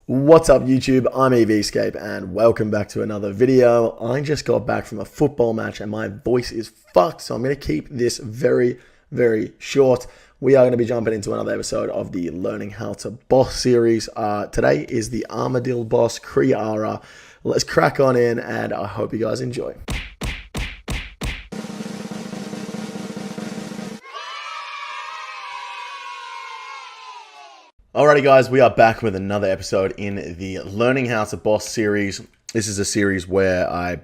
What's up YouTube, I'm EVscape and welcome back to another video. I just got back from a football match and my voice is fucked, so I'm going to keep this very short. We are going to be jumping into another episode of the Learning How to Boss series. Today is the Armadyl boss, Kriara. Let's crack on in and I hope you guys enjoy. Alrighty guys, we are back with another episode in the Learning How to Boss series. This is a series where I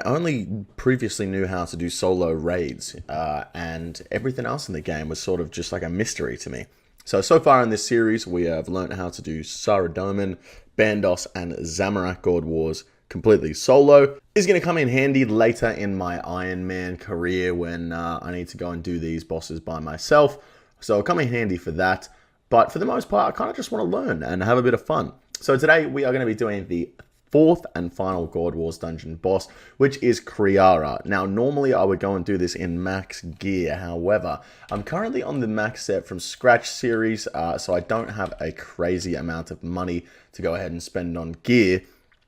only previously knew how to do solo raids, and everything else in the game was sort of just like a mystery to me. So far in this series, we have learned how to do Saradomin, Bandos, and Zamorak God Wars completely solo. This is going to come in handy later in my Iron Man career when I need to go and do these bosses by myself. So it'll come in handy for that. But for the most part, I kind of just want to learn and have a bit of fun. So today we are going to be doing the fourth and final God Wars dungeon boss, which is Kriara. Now, normally I would go and do this in max gear. However, I'm currently on the max set from scratch series, so I don't have a crazy amount of money to go ahead and spend on gear.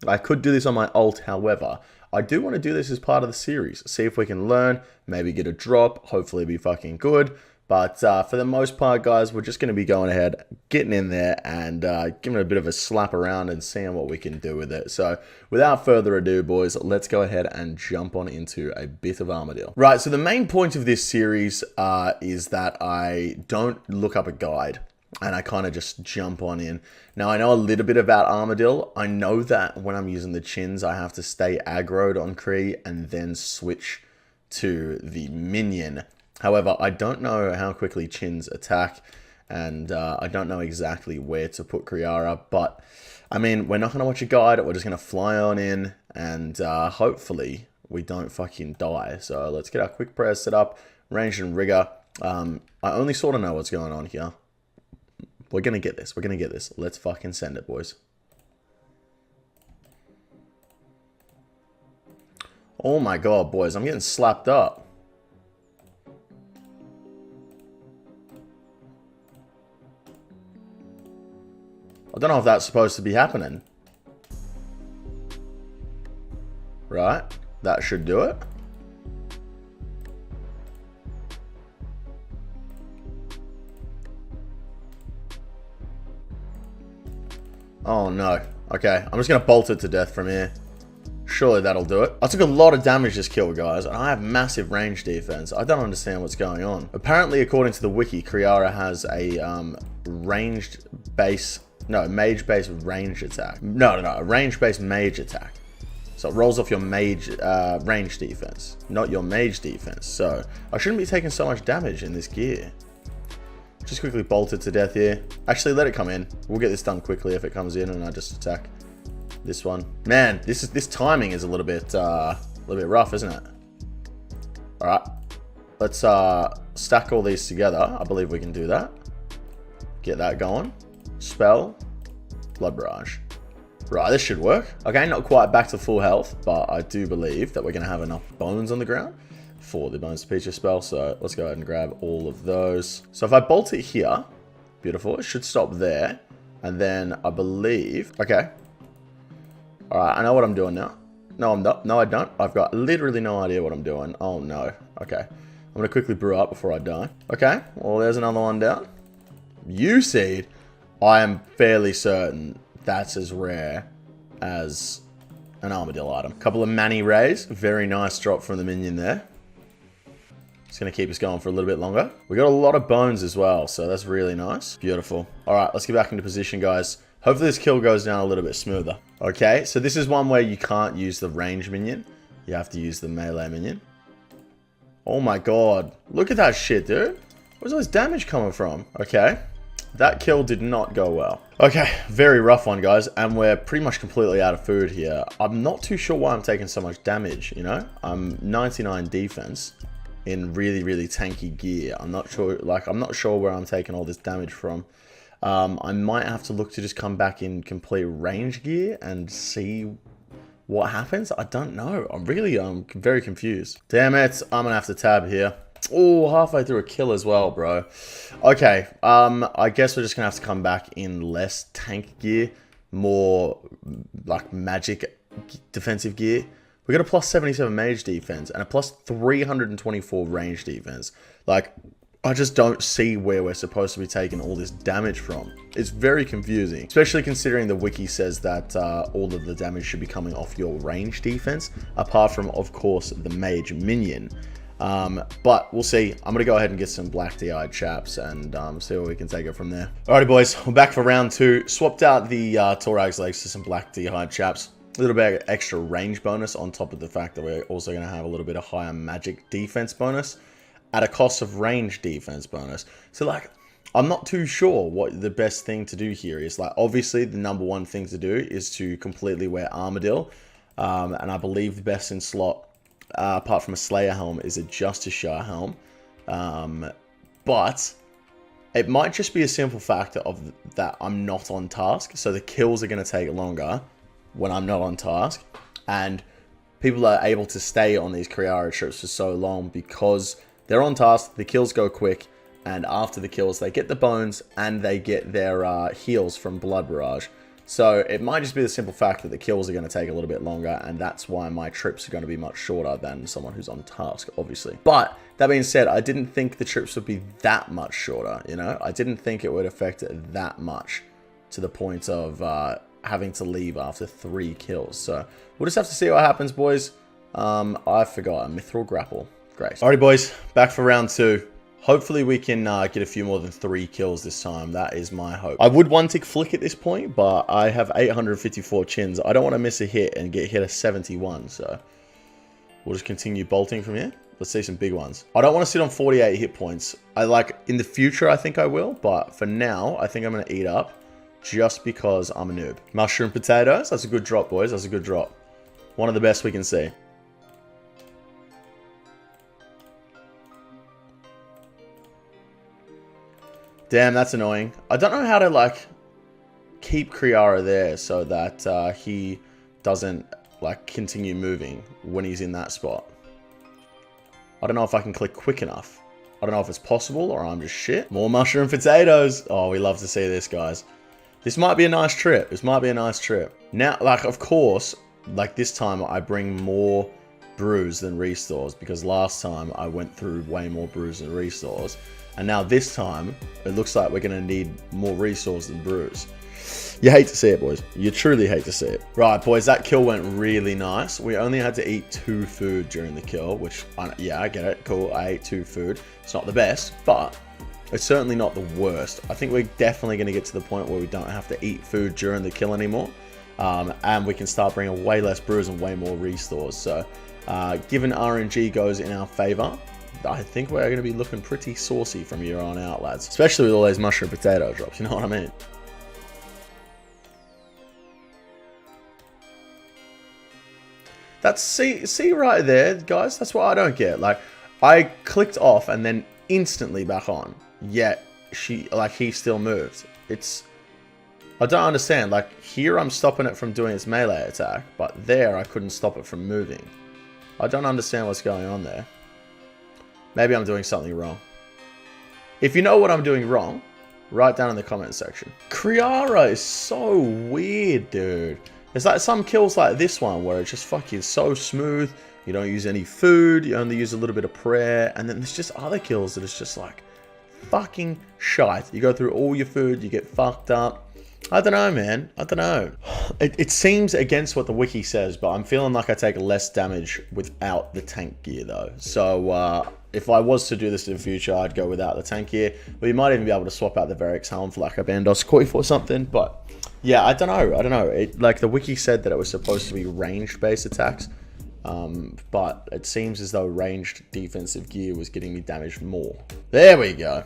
I could do this on my alt, however, I do want to do this as part of the series. See if we can learn, maybe get a drop, hopefully be fucking good. But for the most part, guys, we're just going to be going ahead, getting in there and giving it a bit of a slap around and seeing what we can do with it. So without further ado, boys, let's go ahead and jump on into a bit of Armadyl. Right, so the main point of this series is that I don't look up a guide and I kind of just jump on in. Now, I know a little bit about Armadyl. I know that when I'm using the chins, I have to stay aggroed on Kree and then switch to the minion. However, I don't know how quickly chins attack, and I don't know exactly where to put Kriara, but, I mean, we're not going to watch a guide, we're just going to fly on in, and hopefully we don't fucking die. So let's get our quick prayers set up, ranged and rigor. I only sort of know what's going on here. We're going to get this, we're going to get this. Let's fucking send it, boys. Oh my god, boys, I'm getting slapped up. I don't know if that's supposed to be happening. Right, that should do it. Oh no. Okay, I'm just going to bolt it to death from here. Surely that'll do it. I took a lot of damage this kill, guys, and I have massive range defense. I don't understand what's going on. Apparently, according to the wiki, Kriara has a mage-based range attack. A range-based mage attack. So it rolls off your mage range defense, not your mage defense. So I shouldn't be taking so much damage in this gear. Just quickly bolt it to death here. Actually, let it come in. We'll get this done quickly if it comes in and I just attack this one. Man, this timing is a little bit rough, isn't it? All right, let's stack all these together. I believe we can do that. Get that going. Spell, blood barrage. Right, this should work. Okay, not quite back to full health, but I do believe that we're going to have enough bones on the ground for the bones to feature spell. So let's go ahead and grab all of those. So if I bolt it here, beautiful, it should stop there. And then I believe, okay. All right, I know what I'm doing now. No, I'm not. No, I don't. I've got literally no idea what I'm doing. Oh no. Okay, I'm going to quickly brew up before I die. Okay, well, there's another one down. U-Seed. I am fairly certain that's as rare as an Armadyl item. Couple of Mani Rays. Very nice drop from the minion there. It's going to keep us going for a little bit longer. We got a lot of bones as well, so that's really nice. Beautiful. All right, let's get back into position, guys. Hopefully this kill goes down a little bit smoother. Okay, so this is one where you can't use the range minion. You have to use the melee minion. Oh my god. Look at that shit, dude. Where's all this damage coming from? Okay. That kill did not go well. Okay, very rough one, guys, and we're pretty much completely out of food here. I'm not too sure why I'm taking so much damage, you know? I'm 99 defense in really tanky gear. I'm not sure where I'm taking all this damage from. I might have to look to just come back in complete range gear and see what happens. I don't know. I'm very confused. Damn it, I'm gonna have to tab here. Oh, halfway through a kill as well, bro. Okay, I guess we're just gonna have to come back in less tank gear more like magic defensive gear. We got a plus 77 mage defense and a plus 324 range defense. Like, I just don't see where we're supposed to be taking all this damage from. It's very confusing, especially considering the wiki says that all of the damage should be coming off your range defense, apart from, of course, the mage minion. But we'll see. I'm going to go ahead and get some black DI chaps and see where we can take it from there. Alrighty, boys, we're back for round 2. Swapped out the Torag's legs to some black DI chaps. A little bit of extra range bonus on top of the fact that we're also going to have a little bit of higher magic defense bonus at a cost of range defense bonus. So, like, I'm not too sure what the best thing to do here is. Like, obviously, the number one thing to do is to completely wear Armadyl. And I believe the best in slot, apart from a Slayer helm, is a Justice Shah helm. But it might just be a simple factor of that I'm not on task. So the kills are going to take longer when I'm not on task. And people are able to stay on these Kriara trips for so long because they're on task, the kills go quick, and after the kills, they get the bones and they get their heals from Blood Barrage. So it might just be the simple fact that the kills are going to take a little bit longer, and that's why my trips are going to be much shorter than someone who's on task, obviously. But that being said, I didn't think the trips would be that much shorter, you know? I didn't think it would affect it that much to the point of having to leave after 3 kills. So we'll just have to see what happens, boys. I forgot, a Mithril Grapple. Great. Alrighty, boys, back for round 2. Hopefully we can get a few more than 3 kills this time. That is my hope. I would one-tick flick at this point, but I have 854 chins. I don't want to miss a hit and get hit a 71, so we'll just continue bolting from here. Let's see some big ones. I don't want to sit on 48 hit points. In the future, I think I will, but for now, I think I'm going to eat up just because I'm a noob. Mushroom potatoes. That's a good drop, boys. That's a good drop. One of the best we can see. Damn, that's annoying. I don't know how to, like, keep Kriara there so that he doesn't, like, continue moving when he's in that spot. I don't know if I can click quick enough. I don't know if it's possible or I'm just shit. More mushroom potatoes. Oh, we love to see this, guys. This might be a nice trip. This might be a nice trip. Now, like, of course, like this time I bring more brews than restores because last time I went through way more brews than restores. And now this time, it looks like we're going to need more restores than brews. You hate to see it, boys. You truly hate to see it. Right, boys, that kill went really nice. We only had to eat 2 food during the kill, which, yeah, I get it. Cool, I ate 2 food. It's not the best, but it's certainly not the worst. I think we're definitely going to get to the point where we don't have to eat food during the kill anymore. And we can start bringing way less brews and way more restores. So, given RNG goes in our favor, I think we're going to be looking pretty saucy from here on out, lads. Especially with all those mushroom potato drops, you know what I mean? That's, see right there, guys? That's what I don't get. Like, I clicked off and then instantly back on. Yet, he still moved. I don't understand. Like, here I'm stopping it from doing its melee attack, but there I couldn't stop it from moving. I don't understand what's going on there. Maybe I'm doing something wrong. If you know what I'm doing wrong, write down in the comment section. Kriara is so weird, dude. There's like some kills like this one where it's just fucking so smooth. You don't use any food. You only use a little bit of prayer. And then there's just other kills that it's just like fucking shite. You go through all your food. You get fucked up. I don't know, man. I don't know. It seems against what the wiki says, but I'm feeling like I take less damage without the tank gear, though. So, if I was to do this in the future, I'd go without the tank gear. But you might even be able to swap out the Varix helm for like a Bandos Coif or something. But, yeah, I don't know. I don't know. Like, the wiki said that it was supposed to be ranged-based attacks. But it seems as though ranged defensive gear was getting me damaged more. There we go.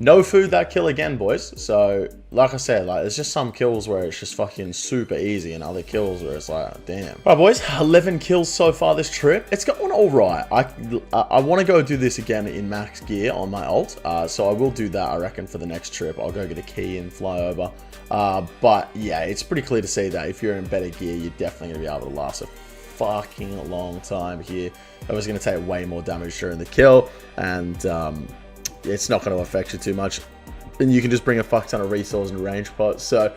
No food that kill again, boys. So, like I said, like there's just some kills where it's just fucking super easy, and other kills where it's like, damn. All right, boys, 11 kills so far this trip. It's going all right. I want to go do this again in max gear on my ult, so I will do that. I reckon for the next trip, I'll go get a key and fly over. But yeah, it's pretty clear to see that if you're in better gear, you're definitely gonna be able to last a fucking long time here. I was gonna take way more damage during the kill, and it's not going to affect you too much. and you can just bring a fuck ton of resource and range pots. So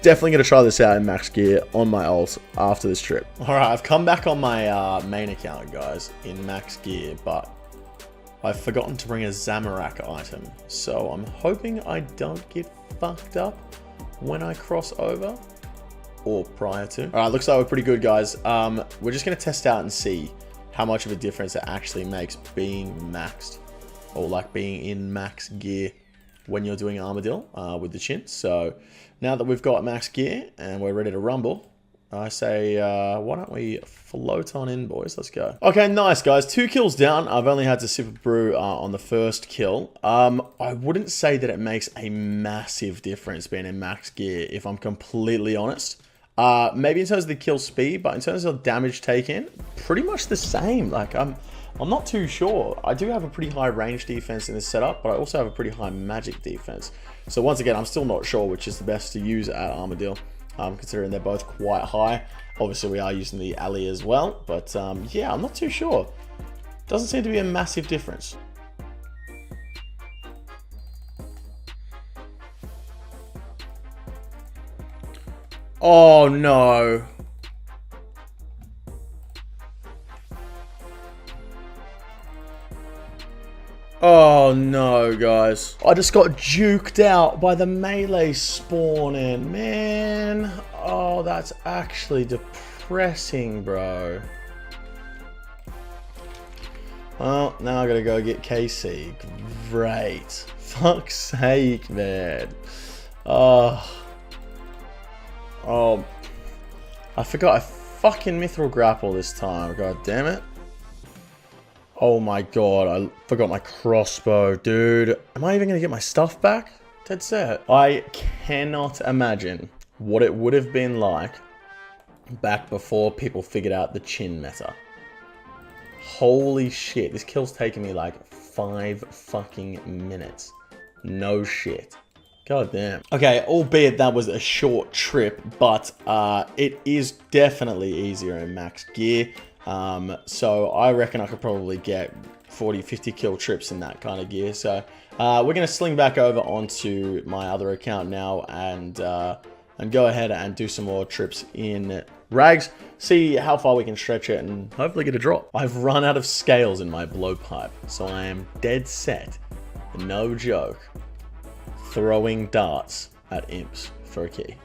definitely going to try this out in max gear on my ult after this trip. Alright, I've come back on my main account, guys, in max gear, but I've forgotten to bring a Zamorak item. So I'm hoping I don't get fucked up when I cross over, or prior to. Alright, looks like we're pretty good, guys. We're just going to test out and see how much of a difference it actually makes being maxed, or like being in max gear when you're doing Armadyl with the chin. So now that we've got max gear and we're ready to rumble, I say, why don't we float on in, boys? Let's go. Okay, nice, guys. 2 kills down. I've only had to sip a brew on the first kill. I wouldn't say that it makes a massive difference being in max gear, if I'm completely honest. Maybe in terms of the kill speed, but in terms of damage taken, pretty much the same. Like, I'm not too sure. I do have a pretty high range defense in this setup, but I also have a pretty high magic defense. So once again, I'm still not sure which is the best to use at Armadyl, considering they're both quite high. Obviously, we are using the alley as well, but yeah, I'm not too sure. Doesn't seem to be a massive difference. Oh no. Oh no, guys. I just got juked out by the melee spawning, man. Oh, that's actually depressing, bro. Well, now I gotta go get KC. Great. Fuck's sake, man. Oh, I forgot I fucking mithril grapple this time. God damn it. Oh my god, I forgot my crossbow, dude. Am I even gonna get my stuff back? Dead set. I cannot imagine what it would have been like back before people figured out the chin meta. Holy shit, this kill's taken me like 5 fucking minutes. No shit. God damn. Okay, albeit that was a short trip, but it is definitely easier in max gear. So I reckon I could probably get 40, 50 kill trips in that kind of gear. So we're going to sling back over onto my other account now and go ahead and do some more trips in rags. See how far we can stretch it and hopefully get a drop. I've run out of scales in my blowpipe, so I am dead set, no joke, throwing darts at imps for a key.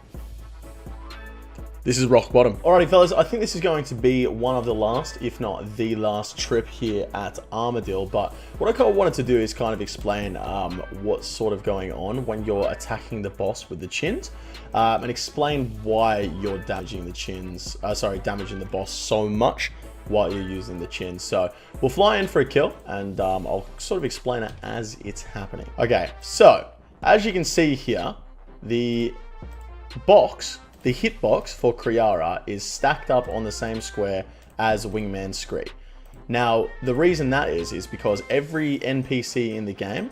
This is rock bottom. Alrighty, fellas, I think this is going to be one of the last, if not the last trip here at Armadyl. But what I kind of wanted to do is kind of explain what's sort of going on when you're attacking the boss with the chins, and explain why you're damaging the chins, damaging the boss so much while you're using the chins. So we'll fly in for a kill, and I'll sort of explain it as it's happening. Okay, so as you can see here, the hitbox for Kriara is stacked up on the same square as Wingman Scree. Now, the reason that is because every NPC in the game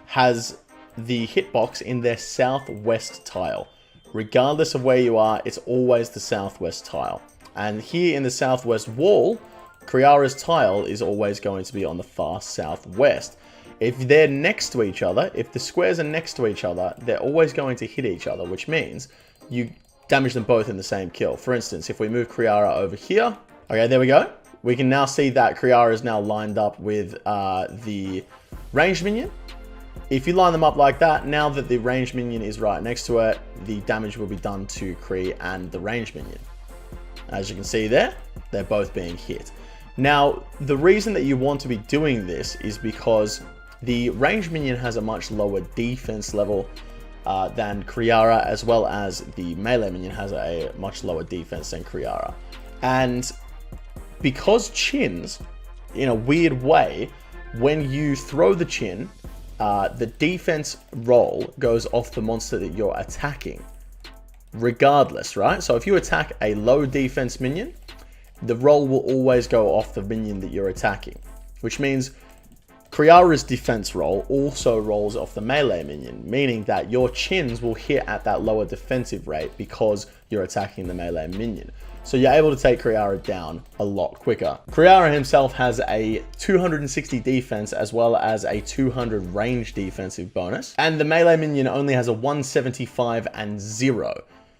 has the hitbox in their southwest tile. Regardless of where you are, it's always the southwest tile. And here in the southwest wall, Kriara's tile is always going to be on the far southwest. If they're next to each other, if the squares are next to each other, they're always going to hit each other, which means you damage them both in the same kill. For instance, if we move Kriara over here, okay, there we go. We can now see that Kriara is now lined up with the ranged minion. If you line them up like that, now that the ranged minion is right next to it, the damage will be done to Kree and the ranged minion. As you can see there, they're both being hit. Now, the reason that you want to be doing this is because the ranged minion has a much lower defense level than Kriara, as well as the melee minion has a much lower defense than Kriara. And because chins, in a weird way, when you throw the chin, the defense roll goes off the monster that you're attacking, regardless, right? So if you attack a low defense minion, the roll will always go off the minion that you're attacking, which means Kriara's defense roll also rolls off the melee minion, meaning that your chins will hit at that lower defensive rate because you're attacking the melee minion. So you're able to take Kriara down a lot quicker. Kriara himself has a 260 defense as well as a 200 range defensive bonus. And the melee minion only has a 175 and 0.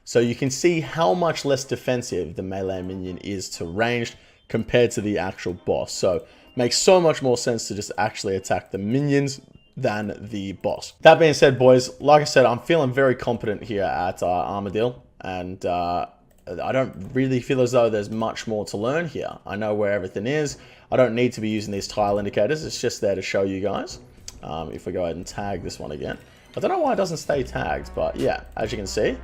So you can see how much less defensive the melee minion is to ranged compared to the actual boss. So makes so much more sense to just actually attack the minions than the boss. That being said, boys, like I said, I'm feeling very competent here at Armadyl, and I don't really feel as though there's much more to learn here. I know where everything is. I don't need to be using these tile indicators. It's just there to show you guys. If we go ahead and tag this one again. I don't know why it doesn't stay tagged, but yeah, as you can see,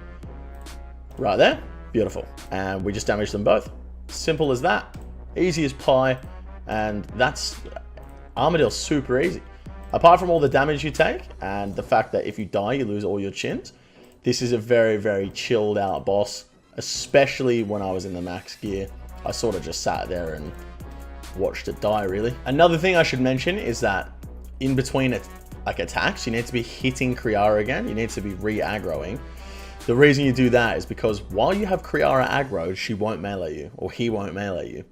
right there, beautiful. And we just damaged them both. Simple as that. Easy as pie. And that's Armadil's super easy. Apart from all the damage you take and the fact that if you die, you lose all your chins, this is a very, very chilled out boss, especially when I was in the max gear. I sort of just sat there and watched it die, really. Another thing I should mention is that in between attacks, you need to be hitting Kriara again. You need to be re-aggroing. The reason you do that is because while you have Kriara aggroed, she won't melee you, or he won't melee you,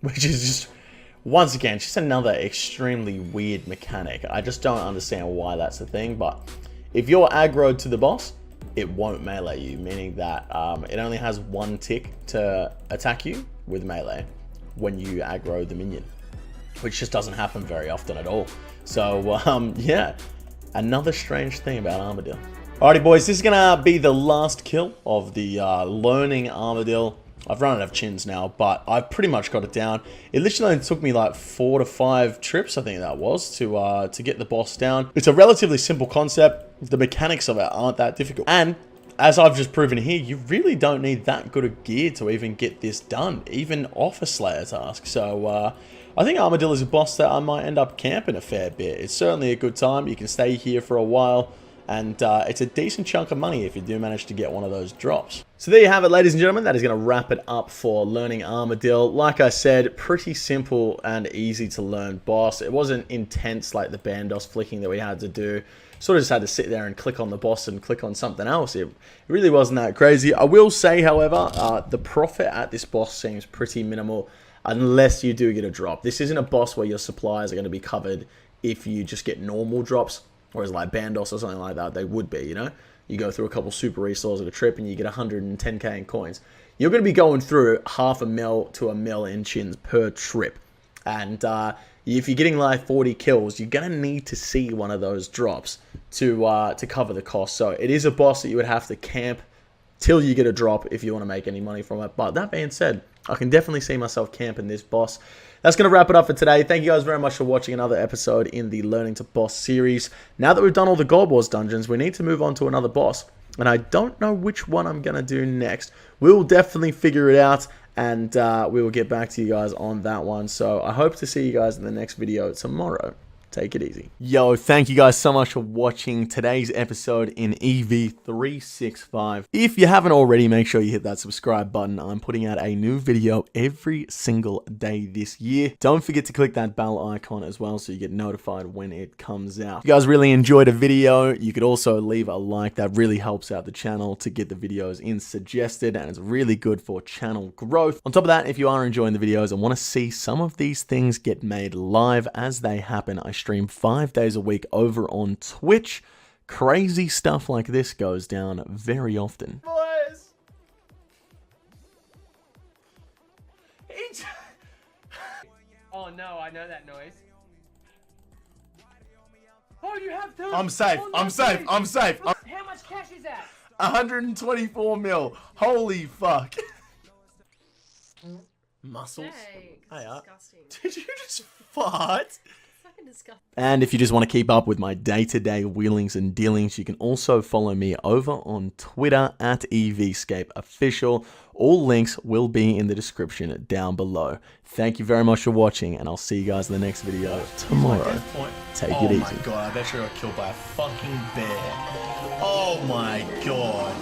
which is just, once again, just another extremely weird mechanic. I just don't understand why that's a thing, but if you're aggroed to the boss, it won't melee you, meaning that it only has one tick to attack you with melee when you aggro the minion, which just doesn't happen very often at all. So, yeah, another strange thing about Armadyl. Alrighty, boys, this is going to be the last kill of the learning Armadyl. I've run out of chins now, but I've pretty much got it down. It literally only took me like 4 to 5 trips, I think that was, to get the boss down. It's a relatively simple concept. The mechanics of it aren't that difficult. And as I've just proven here, you really don't need that good a gear to even get this done, even off a Slayer task. So I think Armadyl is a boss that I might end up camping a fair bit. It's certainly a good time. You can stay here for a while. And it's a decent chunk of money if you do manage to get one of those drops. So there you have it, ladies and gentlemen. That is going to wrap it up for learning Armadyl. Like I said, pretty simple and easy to learn boss. It wasn't intense like the bandos flicking that we had to do. Sort of just had to sit there and click on the boss and click on something else. It really wasn't that crazy. I will say, however, the profit at this boss seems pretty minimal unless you do get a drop. This isn't a boss where your supplies are going to be covered if you just get normal drops. Whereas like Bandos or something like that, they would be, you know? You go through a couple super restores at a trip and you get 110k in coins. You're going to be going through half a mil to a mil in chins per trip. And if you're getting like 40 kills, you're going to need to see one of those drops to cover the cost. So it is a boss that you would have to camp till you get a drop if you want to make any money from it. But that being said, I can definitely see myself camping this boss. That's going to wrap it up for today. Thank you guys very much for watching another episode in the Learning to Boss series. Now that we've done all the God Wars dungeons, we need to move on to another boss. And I don't know which one I'm going to do next. We'll definitely figure it out, and we will get back to you guys on that one. So I hope to see you guys in the next video tomorrow. Take it easy. Yo, thank you guys so much for watching today's episode in EV365. If you haven't already, make sure you hit that subscribe button. I'm putting out a new video every single day this year. Don't forget to click that bell icon as well so you get notified when it comes out. If you guys really enjoyed a video, you could also leave a like. That really helps out the channel to get the videos in suggested, and it's really good for channel growth. On top of that, if you are enjoying the videos and want to see some of these things get made live as they happen, I stream 5 days a week over on Twitch. Crazy stuff like this goes down very often. Boys! Oh no, I know that noise. Oh, you have to. I'm safe. Oh, no, I'm safe. please. I'm safe. How much cash is that? 124 mil. Holy fuck. Muscles. Disgusting. Did you just fart? Fucking disgusting. And if you just want to keep up with my day-to-day wheelings and dealings, you can also follow me over on Twitter at EVscapeOfficial. All links will be in the description down below. Thank you very much for watching, and I'll see you guys in the next video tomorrow. Take it easy. Oh my god, I bet you got killed by a fucking bear. Oh my god.